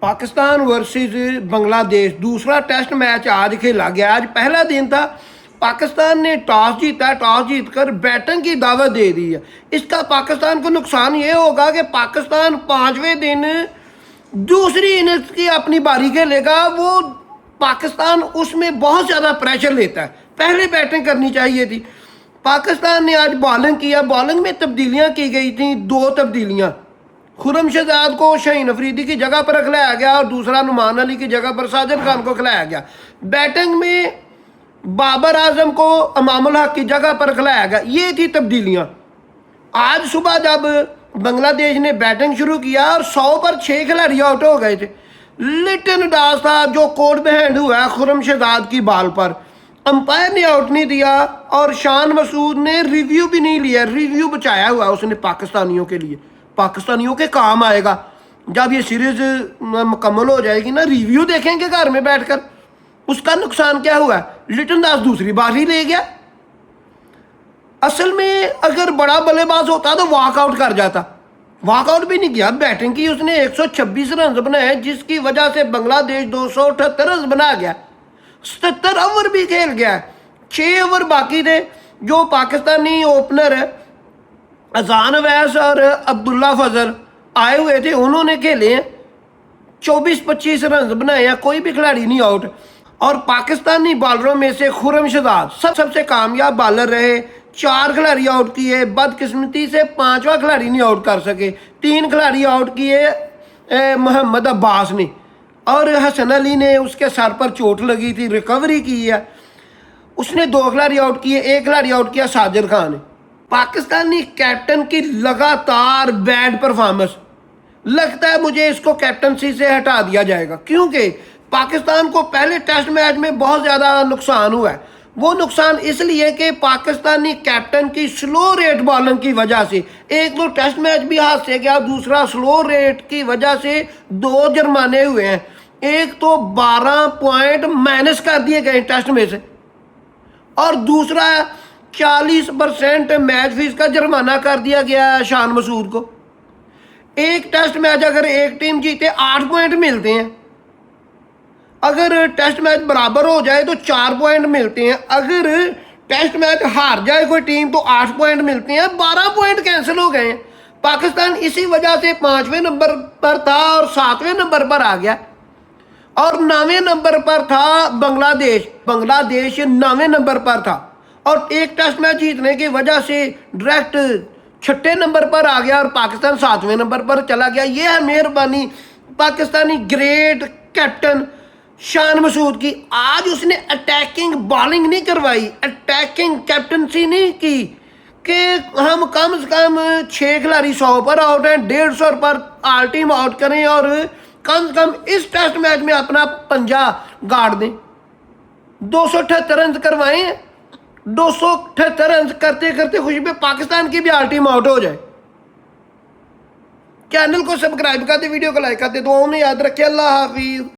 Pakistan versus Bangladesh दूसरा test match आज खेला गया। आज पहला दिन था। पाकिस्तान ने टॉस जीता, टॉस जीतकर बैटिंग की दावत दे दी है। इसका पाकिस्तान को नुकसान ये होगा कि पाकिस्तान पाँचवें दिन दूसरी इनिंग्स की अपनी बारी खेलेगा। वो पाकिस्तान उसमें बहुत ज़्यादा प्रेशर लेता है। पहले बैटिंग करनी चाहिए थी। पाकिस्तान ने आज बॉलिंग किया। बॉलिंग में तब्दीलियाँ की गई थी, दो तब्दीलियाँ। खुरम शहजाद को शाहीन अफरीदी की जगह पर खिलाया गया और दूसरा नुमान अली की जगह पर साजिद खान को खिलाया गया। बैटिंग में बाबर आजम को इमामुल हक की जगह पर खिलाया गया। ये थी तब्दीलियाँ। आज सुबह जब बांग्लादेश ने बैटिंग शुरू किया और 100 पर 6 खिलाड़ी आउट हो गए थे। लिटन दास था जो कोर्ट में हैंड हुआ है खुरम शहजाद की बॉल पर। अंपायर ने आउट नहीं दिया और शान मसूद ने रिव्यू भी नहीं लिया। रिव्यू बचाया हुआ उसने पाकिस्तानियों के लिए, पाकिस्तानियों के काम आएगा। जब ये सीरीज मुकम्मल हो जाएगी ना, रिव्यू देखेंगे घर में बैठकर। उसका नुकसान क्या हुआ? लिटन दास दूसरी बारी ले गया। असल में अगर बड़ा बल्लेबाज होता तो वॉकआउट कर जाता। वॉकआउट भी नहीं किया, बैटिंग की उसने। 126 रन बनाए जिसकी वजह से बांग्लादेश 278 रन बना गया। 77 ओवर भी खेल गया। 6 ओवर बाकी थे। जो पाकिस्तानी ओपनर अजान अवैस और अब्दुल्ला फजल आए हुए थे, उन्होंने खेले 24-25 रन बनाए हैं। कोई भी खिलाड़ी नहीं आउट। और पाकिस्तानी बॉलरों में से खुरम शहजाद सबसे कामयाब बॉलर रहे। 4 खिलाड़ी आउट किए। बदकिस्मती से 5वां खिलाड़ी नहीं आउट कर सके। 3 खिलाड़ी आउट किए मोहम्मद अब्बास ने, और हसन अली ने उसके सर पर चोट लगी थी, रिकवरी की है। उसने 2 खिलाड़ी आउट किए। 1 खिलाड़ी आउट किया साजिद खान ने। पाकिस्तानी कैप्टन की लगातार बैड परफॉर्मेंस, लगता है मुझे इसको कैप्टनसी से हटा दिया जाएगा, क्योंकि पाकिस्तान को पहले टेस्ट मैच में बहुत ज़्यादा नुकसान हुआ है। वो नुकसान इसलिए कि पाकिस्तानी कैप्टन की स्लो रेट बॉलिंग की वजह से। एक तो टेस्ट मैच भी हाथ से गया, दूसरा स्लो रेट की वजह से 2 जुर्माने हुए हैं। एक तो 12 पॉइंट माइनस कर दिए गए टेस्ट में से, और दूसरा 40% मैच फीस का जुर्माना कर दिया गया शान मसूद को। एक टेस्ट मैच अगर एक टीम जीते 8 पॉइंट मिलते हैं। अगर टेस्ट मैच बराबर हो जाए तो 4 पॉइंट मिलते हैं। अगर टेस्ट मैच हार जाए कोई टीम तो 8 पॉइंट मिलते हैं। 12 पॉइंट कैंसिल हो गए हैं। पाकिस्तान इसी वजह से 5वें नंबर पर था और 7वें नंबर पर आ गया, और 9वें नंबर पर था बांग्लादेश। बांग्लादेश 9वें नंबर पर था और एक टेस्ट मैच जीतने की वजह से डायरेक्ट 6ठे नंबर पर आ गया और पाकिस्तान 7वें नंबर पर चला गया। ये है मेहरबानी पाकिस्तानी ग्रेट कैप्टन शान मसूद की। आज उसने अटैकिंग बॉलिंग नहीं करवाई, अटैकिंग कैप्टनसी नहीं की कि हम कम से कम 6 खिलाड़ी 100 पर आउट हैं, 150 पर ऑल टीम आउट करें और कम से कम इस टेस्ट मैच में अपना पंजा गाड़ दें। 278 रन करवाए। 278 रन करते करते खुशी पे पाकिस्तान की भी ऑल टीम आउट हो जाए। चैनल को सब्सक्राइब कर दे, वीडियो को लाइक कर दे। दुआओं में याद रखें। अल्लाह हाफिज।